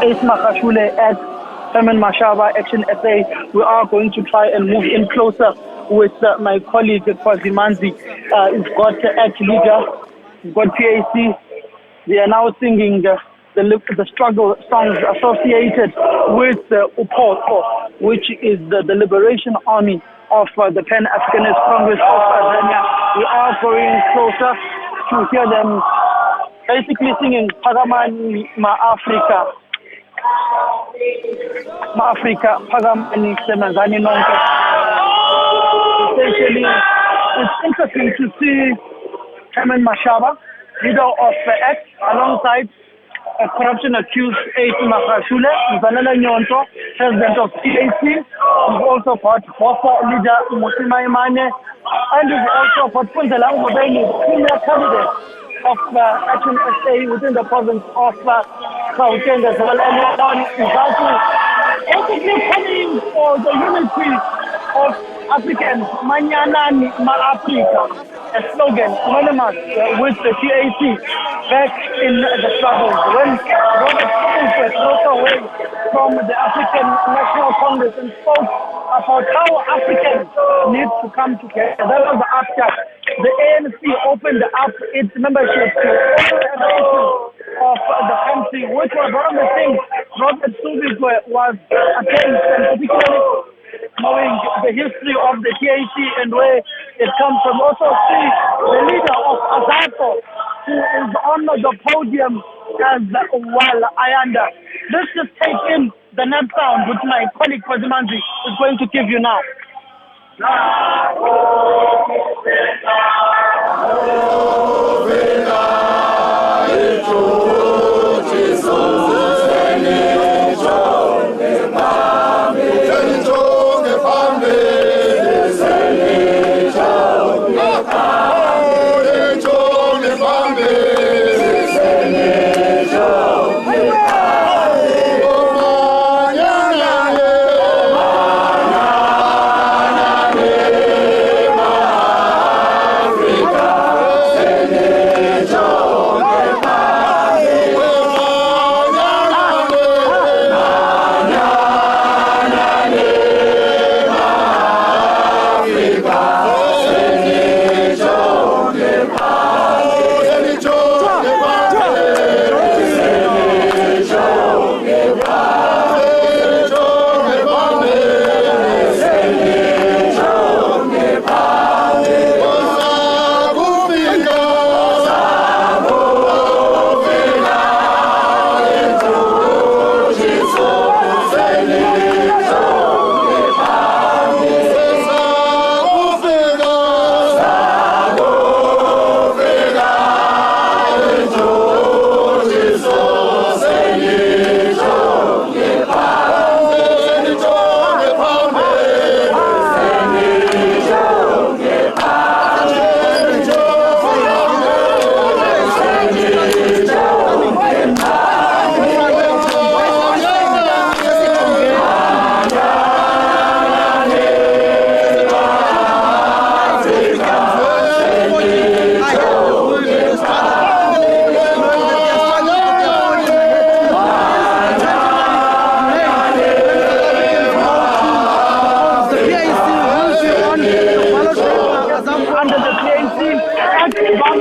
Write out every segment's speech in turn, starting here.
Ace Magashule at Mashaba Action SA. We are going to try and move in closer with my colleague Kwazimanzi. He's got ACT leader, he's got PAC. They are now singing the struggle songs associated with UPOSO, which is the Liberation Army of the Pan-Africanist Congress of Tanzania. We are going closer to hear them basically singing Pagamani Ma-Afrika. Ma-Afrika, Pagamani Semazani Nonke. Essentially, it's interesting to see Mashaba, leader of ACT, alongside corruption accused Ace Magashule, Zanele Nyonto, president of PAC. We've also got BOSA leader Musima Imane, and we've also got Punzela Ngobeni, senior candidate of Action SA within the province of Gauteng as well. And basically calling for the unity of Africans, Manyanani Ma-Afrika, a slogan synonymous with the PAC back in the struggles. When Robert Mugabe broke away from the African National Congress and spoke about how Africans need to come together, that was after the ANC opened up its membership to all nations of the country, which was one of the things Robert Mugabe was against, and particularly knowing the history of the PAC and where it comes from. Also see the leader of Azapo, who is on the podium as well. Let's just take in the net sound, which my colleague Kwazimanzi is going to give you now.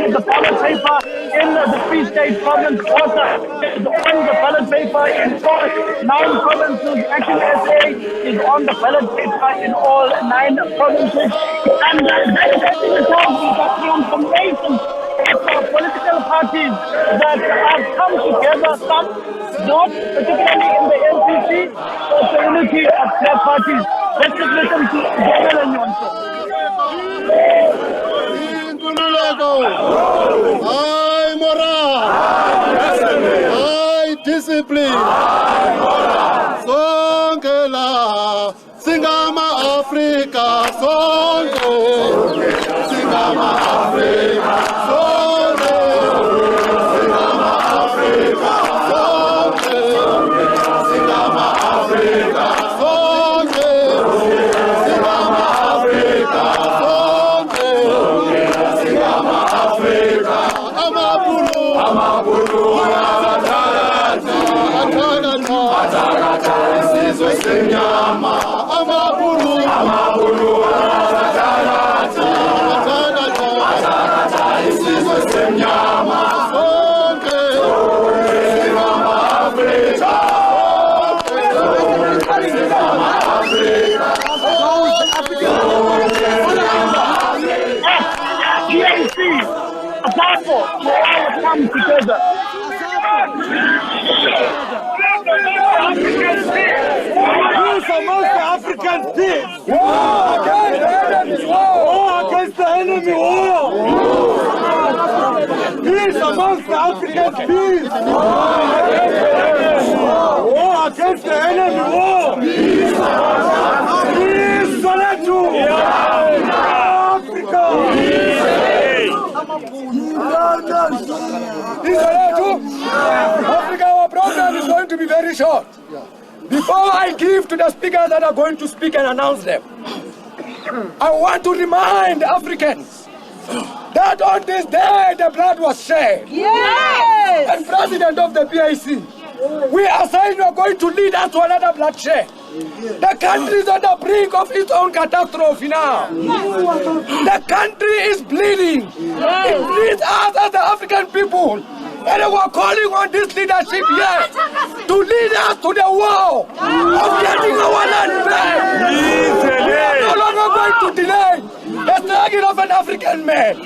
The ballot paper in the Free State province, BOSA is on the ballot paper in all 9 provinces. Action SA is on the ballot paper in all 9 provinces. And that is actually talking about transformation of political parties that have come together, some not particularly in the NCC, but the unity of their parties. Let's just listen to Zanele Nyonto. High moral, high discipline, sonke la singama Afrika, sonke singama Afrika, sonke singama Afrika, sonke singama Afrika. Azapo, we all come together. Peace amongst the African peace. War against the enemy. War against the enemy. Peace amongst the African peace. War against the enemy. Peace, Soletu. Africa, our program is going to be very short. Before I give to the speakers that are going to speak and announce them, I want to remind Africans that on this day the blood was shed. Yes! And President of the PAC, we are saying you are going to lead us to another bloodshed. The country is on the brink of its own catastrophe now. The country is bleeding. It needs us as the African people. And we are calling on this leadership here to lead us to the war of getting our land back. We are no longer going to deny the struggle of an African man.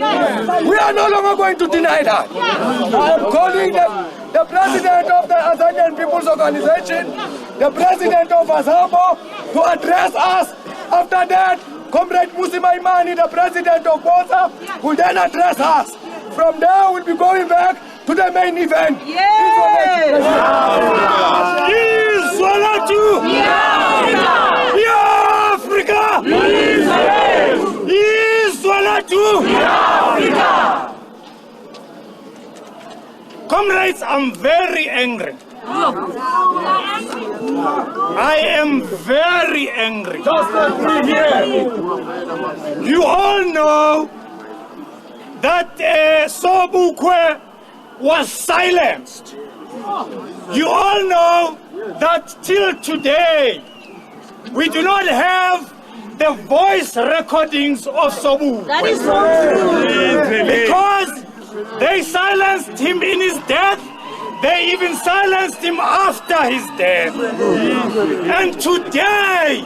We are no longer going to deny that. I am calling the president of the Azanian People's Organization, the president of Azapo, to address us. After that, Comrade Musima Imani, the president of BOSA, will then address us. From there, we'll be going back to the main event. Yes! Comrades, I'm very angry. I am very angry. You all know that Sobukwe was silenced. You all know that till today we do not have the voice recordings of Sobukwe. That is so true. Because they silenced him in his death, they even silenced him after his death. And today,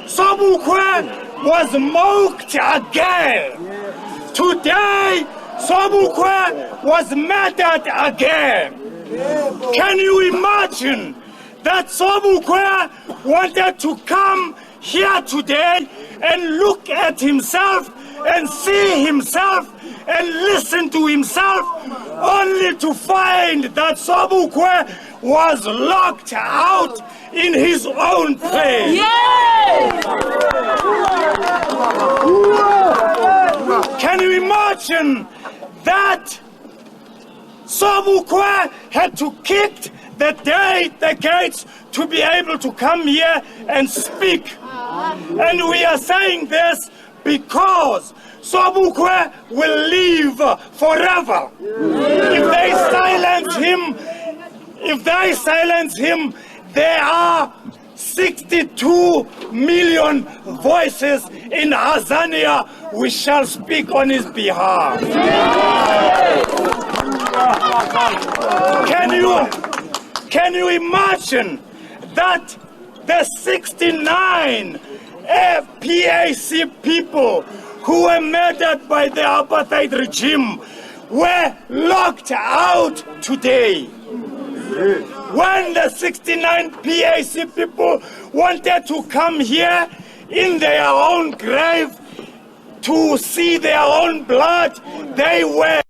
Sobukwe was mocked again. Today, Sobukwe was murdered again. Can you imagine that Sobukwe wanted to come here today and look at himself and see himself and listen to himself, only to find that Sobukwe was locked out in his own place? Yes! Can you imagine that Sobukwe had to kick the gates to be able to come here and speak? And we are saying this because Sobukwe will live forever. If they silence him, there are 62 million voices in Azania. We shall speak on his behalf. Can you imagine that the 69 PAC people who were murdered by the apartheid regime were locked out today? When the 69 PAC people wanted to come here in their own grave to see their own blood, they were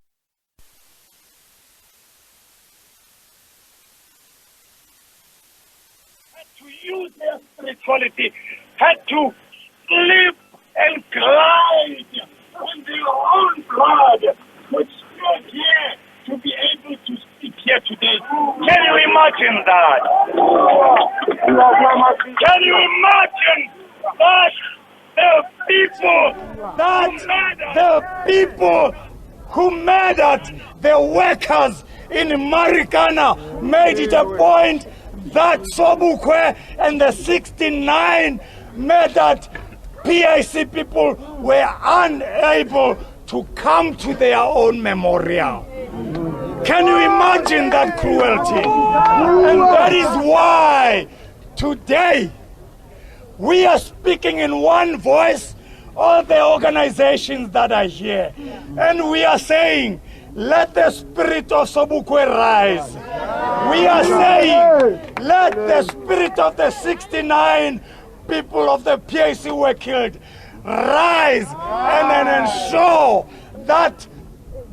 to use their spirituality, had to live and glide on their own blood, which stood here to be able to speak here today. Can you imagine that? Can you imagine that the people who murdered the workers in Marikana made it a point that Sobukwe and the 69 murdered PAC people were unable to come to their own memorial. Can you imagine that cruelty? And that is why today we are speaking in one voice, all the organizations that are here, and we are saying, let the spirit of Sobukwe rise. We are saying, let the spirit of the 69 people of the PAC who were killed rise and then ensure that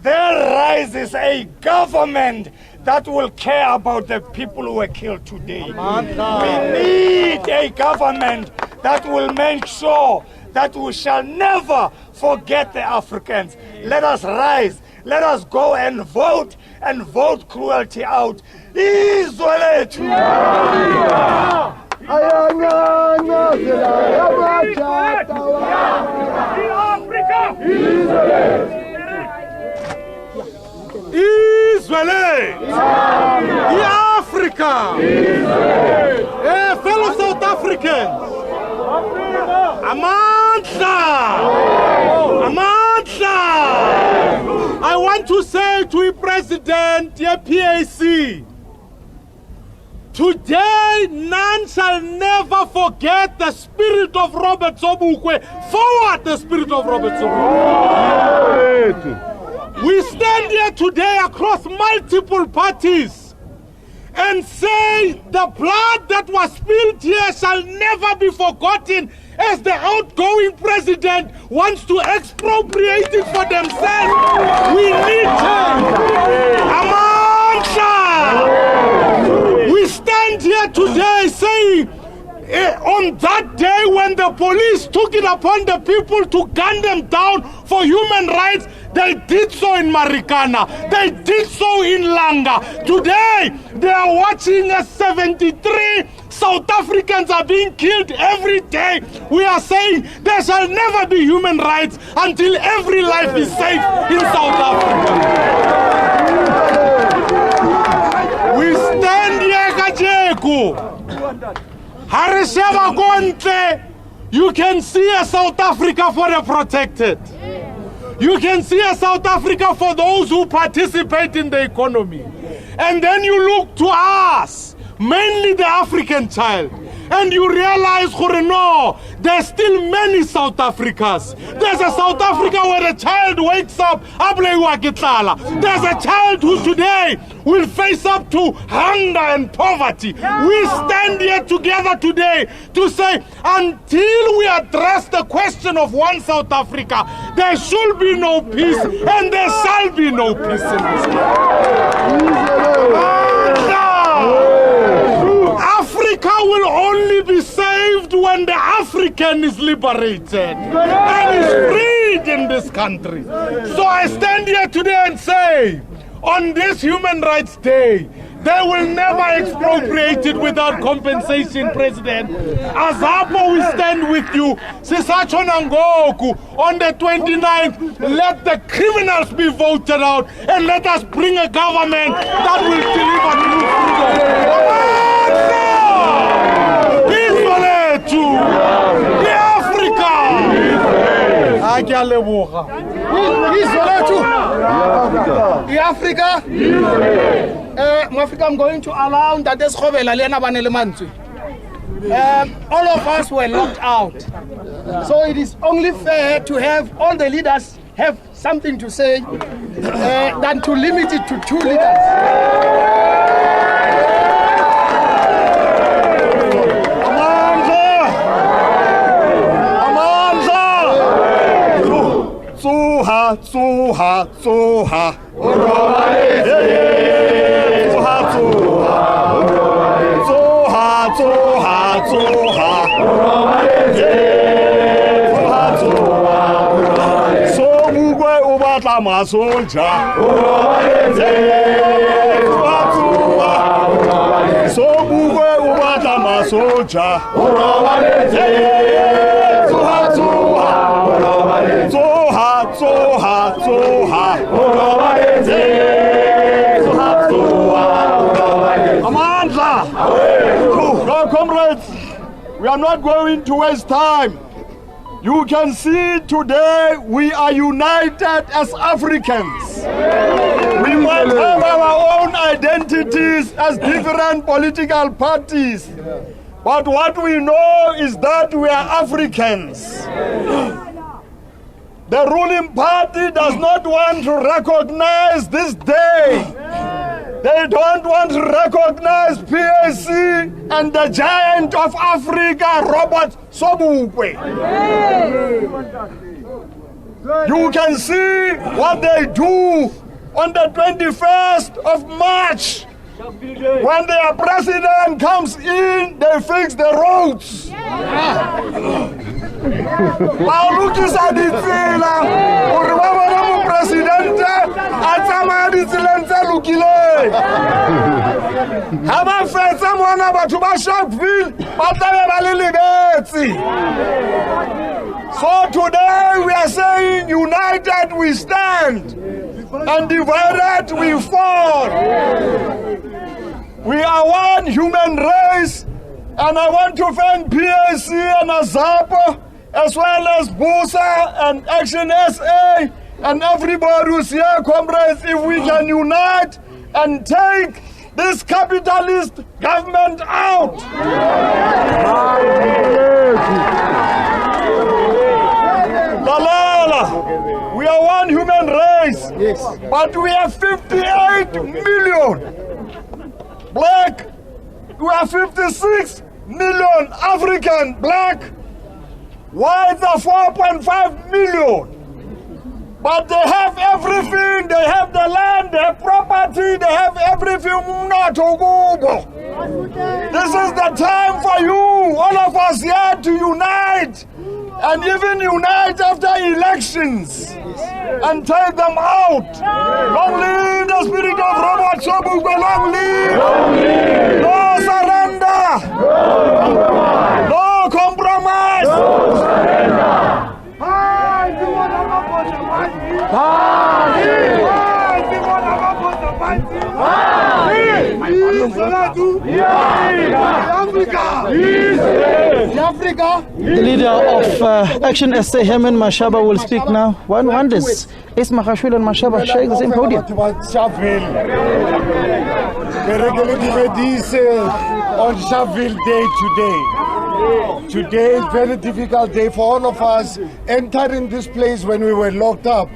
there rises a government that will care about the people who were killed today. We need a government that will make sure that we shall never forget the Africans. Let us rise. Let us go and vote cruelty out. Izwe lethu. Africa. Fellow South Africans. Amandla. I want to say to the President, the PAC, today none shall never forget the spirit of Robert Sobukwe. Forward the spirit of Robert Sobukwe. We stand here today across multiple parties and say the blood that was spilled here shall never be forgotten, as the outgoing president wants to expropriate it for themselves. We need change. Amandla! We stand here today saying, on that day when the police took it upon the people to gun them down for human rights, they did so in Marikana. They did so in Langa. Today, they are watching as 73 South Africans are being killed every day. We are saying there shall never be human rights until every life is safe in South Africa. We stand here, Kajeku. Harisheva Gonte. You can see a South Africa for the protected. You can see a South Africa for those who participate in the economy. And then you look to us, mainly the African child, and you realize, no, there's still many South Africas. There's a South Africa where a child wakes up, there's a child who today will face up to hunger and poverty. We stand here together today to say, until we address the question of one South Africa, there should be no peace, and there shall be no peace in this Africa will only be saved when the African is liberated and is freed in this country. So I stand here today and say, on this Human Rights Day, they will never expropriate it without compensation, President. Azapo, we stand with you. Sisacho Nangoku, on the 29th, let the criminals be voted out and let us bring a government that will deliver true freedom. Africa, I'm going to allow that this all of us were locked out. So it is only fair to have all the leaders have something to say than to limit it to 2 leaders. Tsuha, tsuha, Sobukwe ubatla masoja. Sobukwe ubatla masoja. Amandla! No, comrades, we are not going to waste time. You can see today we are united as Africans. We might have our own identities as different political parties, but what we know is that we are Africans. The ruling party does not want to recognize this day. They don't want to recognize PAC and the giant of Africa, Robert Sobukwe. You can see what they do on the 21st of March. When their president comes in, they fix the roads. Balukisa ditsela uri ba bona mo president a tsamaya ditseleng tse lokileng. Ha ba fetsa mona batho ba Sharpeville ba tlabe ba le lebetsi. So today we are saying united we stand and divided we fall. We are one human race, and I want to thank PAC and Azapo, as well as BOSA and Action SA, and everybody who's here, comrades, if we can unite and take this capitalist government out. Lalala, we are one human race, but we are 58 million. Black, we are 56 million African black. Whites are 4.5 million. But they have everything. They have the land, they have property, they have everything. Not Ogubo. This is the time for you, all of us here, to unite. And even unite after elections and take them out. Long live the spirit of Robert Sobukwe. Long live. No surrender. No compromise. No surrender. The leader of Action SA, Herman Mashaba, will speak now. One wonders, Ace Magashule and Mashaba sharing the same podium. On Sharpeville Day today. Today is a very difficult day for all of us. Entering this place when we were locked up,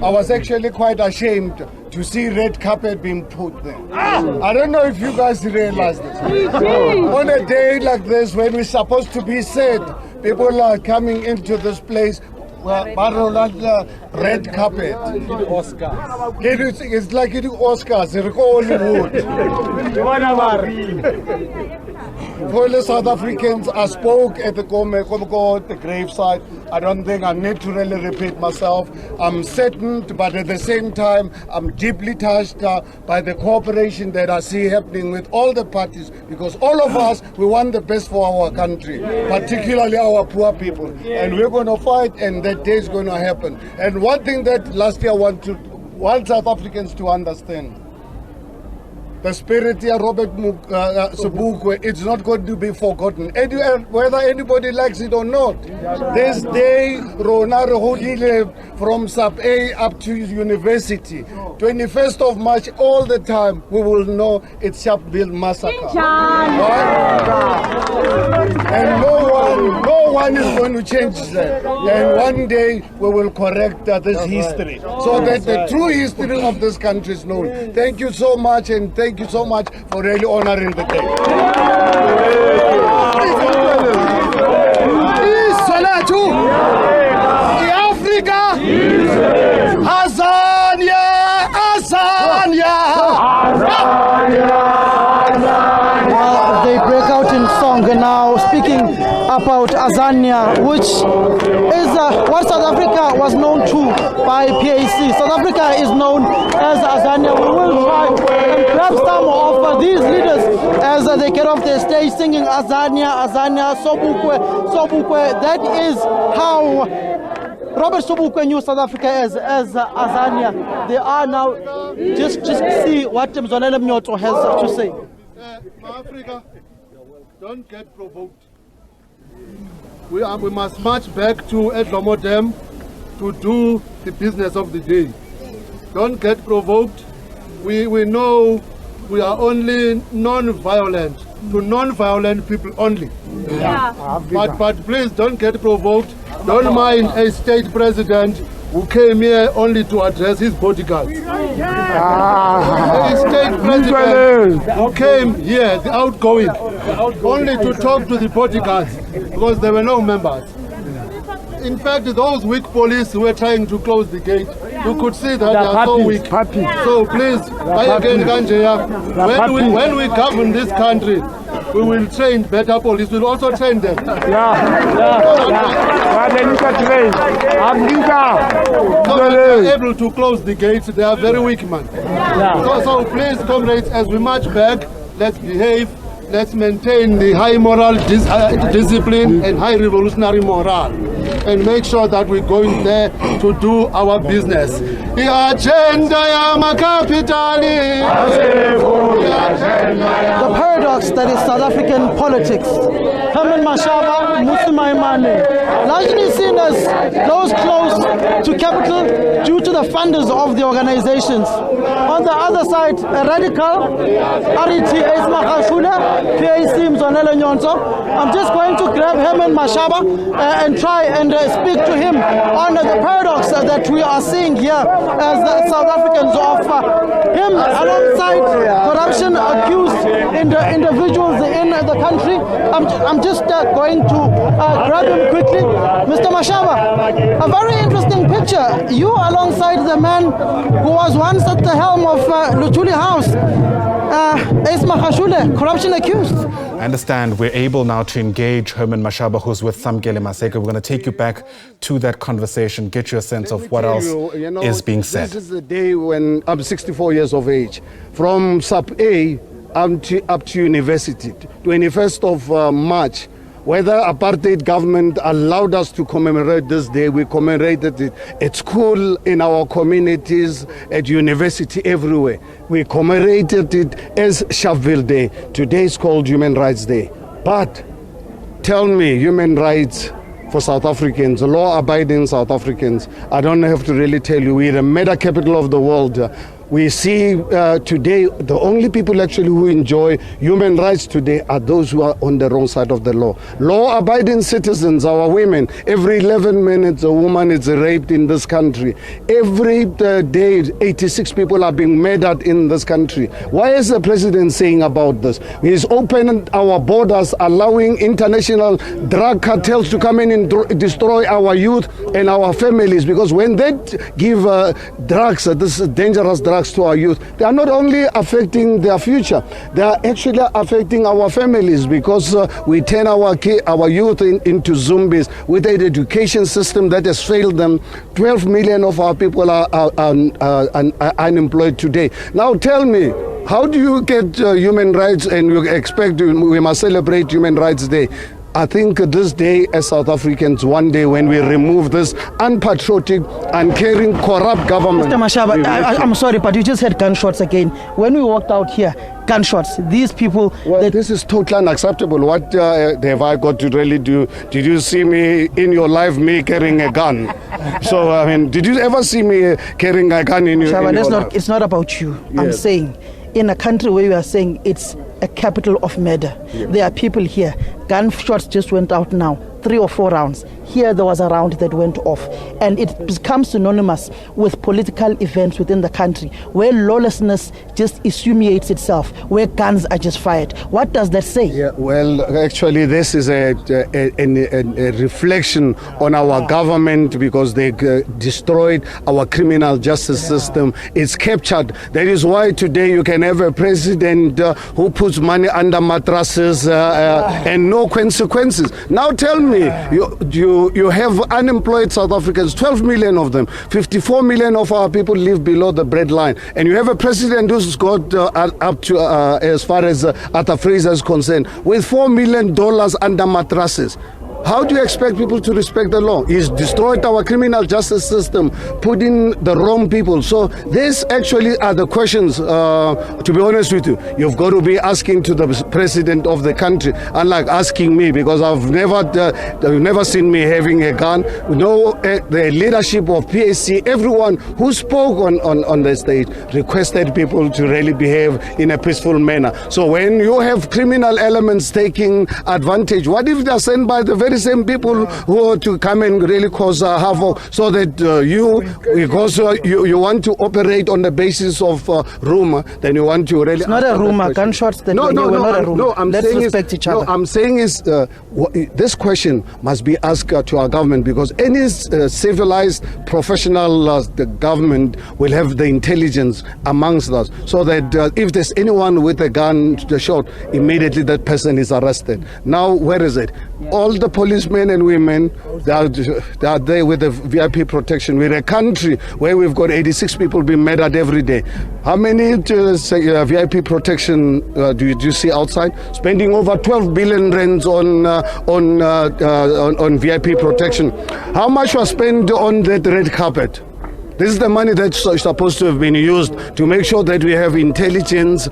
I was actually quite ashamed to see red carpet being put there. I don't know if you guys realize this. On a day like this, when we're supposed to be sad, people are coming into this place. Red carpet. It's like eating Oscars. It's Hollywood. For the South Africans, I spoke at the graveside. I don't think I need to really repeat myself. I'm saddened, but at the same time, I'm deeply touched by the cooperation that I see happening with all the parties, because all of us, we want the best for our country, particularly our poor people. And we're going to fight, and that day is going to happen. And one thing that last year I want South Africans to understand, the spirit here, Robert Sobukwe, it's not going to be forgotten. Whether anybody likes it or not, this day, from sub A up to university, 21st of March, all the time, we will know it's Sharpeville Massacre. Right? And no one is going to change that. And one day, we will correct this history, so that the true history of this country is known. Thank you so much, and thank you so much for really honoring the day. Africa, Azania, They break out in song now, speaking about Azania, which is what South Africa was known to by PAC. South Africa is known as Azania. We will try and grab some of these leaders as they get off the stage singing Azania, Azania, Sobukwe, Sobukwe. That is how Robert Sobukwe knew South Africa as Azania. They are now, just see what Mzwanele Mnyoto has to say. Africa, don't get provoked. We must march back to Edlomo Dam to do the business of the day. Don't get provoked. We know we are only non-violent, to non-violent people only. But please don't get provoked. Don't mind a state president who came here only to address his bodyguards. A state president who came here, the outgoing, only to talk to the bodyguards because there were no members. In fact, those weak police who were trying to close the gate, you could see that they are so weak. So please, when we govern this country, we will train better police. We'll also train them. So they are able to close the gates. They are very weak, man. So please, comrades, as we march back, let's behave. Let's maintain the high moral discipline and high revolutionary morale, and make sure that we're going there to do our business. The paradox that is South African politics. Herman Mashaba, Musimaimane, largely seen as those close to capital due to the funders of the organizations. On the other side, a radical, RET Ace Magashule, PAC Mzonele Nyonso. I'm just going to grab Herman Mashaba and try and speak to him on the paradox that we are seeing here as the South Africans offer him alongside corruption accused individuals in the country. I'm just going to grab him quickly. Mr. Mashaba, a very interesting picture. You alongside the man who was once at the helm of Luthuli House, Ace Magashule, corruption accused. I understand we're able now to engage Herman Mashaba, who's with Sharpeville Massacre. We're going to take you back to that conversation, get you a sense of what else is being said. This is the day when I'm 64 years of age. From sub A up to university, 21st of March. Whether apartheid government allowed us to commemorate this day, we commemorated it at school, in our communities, at university, everywhere. We commemorated it as Sharpeville Day. Today is called Human Rights Day. But tell me, human rights for South Africans, law-abiding South Africans, I don't have to really tell you, we're the meta capital of the world. We see today the only people actually who enjoy human rights today are those who are on the wrong side of the law. Law-abiding citizens, our women, every 11 minutes a woman is raped in this country. Every day 86 people are being murdered in this country. Why is the president saying about this? He's opened our borders, allowing international drug cartels to come in and destroy our youth and our families, because when they give drugs, this is dangerous drugs to our youth, they are not only affecting their future, they are actually affecting our families, because we turn our youth into zombies with an education system that has failed them. 12 million of our people are unemployed today. Now tell me, how do you get human rights and you expect we must celebrate Human Rights Day? I think this day as South Africans, one day when we remove this unpatriotic, uncaring, corrupt government. Mr. Mashaba, I'm sorry, but you just had gunshots again. When we walked out here, gunshots, these people... Well, this is totally unacceptable. What have I got to really do? Did you see me in your life, me carrying a gun? So, I mean, did you ever see me carrying a gun in your life? It's not about you. Yes. I'm saying, in a country where you are saying it's a capital of murder, there are people here. Gunshots just went out now, 3 or 4 rounds. Here there was a round that went off, and it becomes synonymous with political events within the country where lawlessness just issues itself, where guns are just fired. What does that say? Yeah, well, actually this is a reflection on our government, because they destroyed our criminal justice system. It's captured. That is why today you can have a president who puts money under mattresses and no consequences. Now tell me, you have unemployed South Africans, 12 million of them. 54 million of our people live below the breadline. And you have a president who's got up to, as far as Arthur Fraser is concerned, with $4 million under mattresses. How do you expect people to respect the law? He's destroyed our criminal justice system, put in the wrong people. So these actually are the questions, to be honest with you, you've got to be asking to the president of the country, unlike asking me, because I've never seen me having a gun. No, the leadership of PAC, everyone who spoke on the stage requested people to really behave in a peaceful manner. So when you have criminal elements taking advantage, what if they're sent by the very same people who are to come and really cause havoc, so that you want to operate on the basis of rumor, then you want to really... It's not a rumor. Gunshots that were not a rumor. Let's respect each other. No, I'm saying is this question must be asked to our government, because any civilized professional government will have the intelligence amongst us, so that if there's anyone with a gun to the shot, immediately that person is arrested. Now, where is it? All the policemen and women, they are there with the VIP protection. We're a country where we've got 86 people being murdered every day. How many VIP protection do you see outside? Spending over 12 billion rands on VIP protection. How much was spent on that red carpet? This is the money that's supposed to have been used to make sure that we have intelligence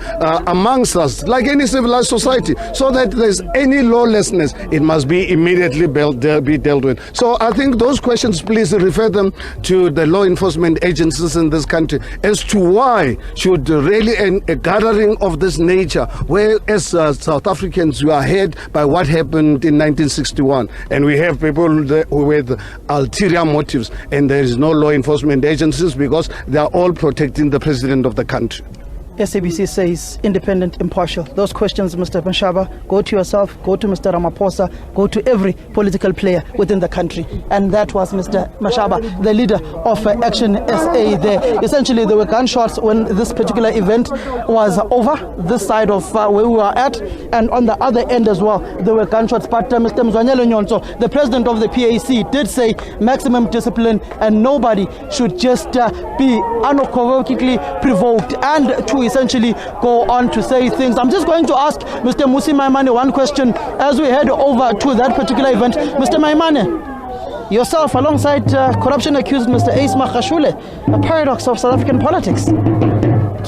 amongst us, like any civilized society, so that there's any lawlessness, it must be immediately be dealt with. So I think those questions, please refer them to the law enforcement agencies in this country as to why should really a gathering of this nature, where as South Africans we are hurt by what happened in 1961, and we have people with ulterior motives, and there is no law enforcement agencies because they are all protecting the president of the country. SABC says independent, impartial. Those questions, Mr. Mashaba, go to yourself, go to Mr. Ramaphosa, go to every political player within the country. And that was Mr. Mashaba, the leader of Action SA there. Essentially, there were gunshots when this particular event was over, this side of where we were at, and on the other end as well, there were gunshots. But Mr. Mzwanyelo Nyonso, the president of the PAC, did say maximum discipline and nobody should just be unequivocally provoked and to essentially go on to say things. I'm just going to ask Mr. Musi Maimane one question as we head over to that particular event. Mr. Maimane, yourself alongside corruption accused Mr. Ace Magashule, a paradox of South African politics.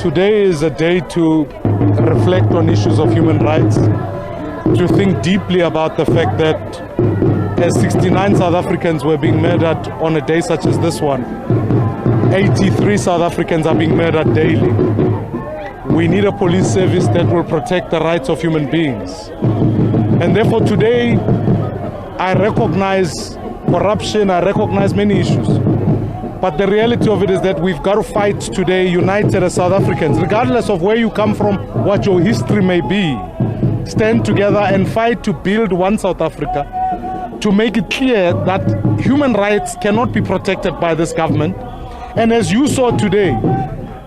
Today is a day to reflect on issues of human rights, to think deeply about the fact that as 69 South Africans were being murdered on a day such as this one, 83 South Africans are being murdered daily. We need a police service that will protect the rights of human beings. And therefore today, I recognize corruption, I recognize many issues. But the reality of it is that we've got to fight today united as South Africans, regardless of where you come from, what your history may be. Stand together and fight to build one South Africa, to make it clear that human rights cannot be protected by this government. And as you saw today,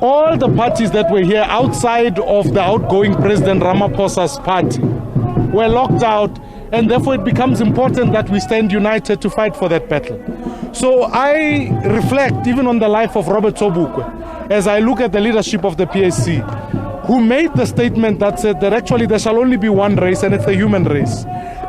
all the parties that were here outside of the outgoing President Ramaphosa's party were locked out, and therefore it becomes important that we stand united to fight for that battle. So I reflect even on the life of Robert Sobukwe as I look at the leadership of the PAC, who made the statement that said that actually there shall only be one race, and it's the human race.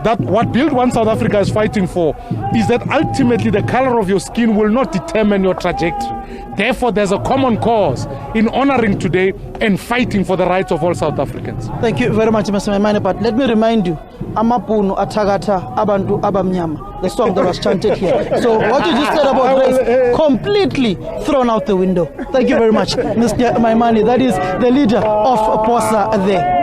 That what Build One South Africa is fighting for is that ultimately the color of your skin will not determine your trajectory. Therefore, there's a common cause in honoring today and fighting for the rights of all South Africans. Thank you very much, Mr. Maimane. But let me remind you, Amapunu Atagata Abantu Abamnyama, the song that was chanted here. So what you just said about race, completely thrown out the window. Thank you very much, Mr. Maimane. That is the leader of BOSA there.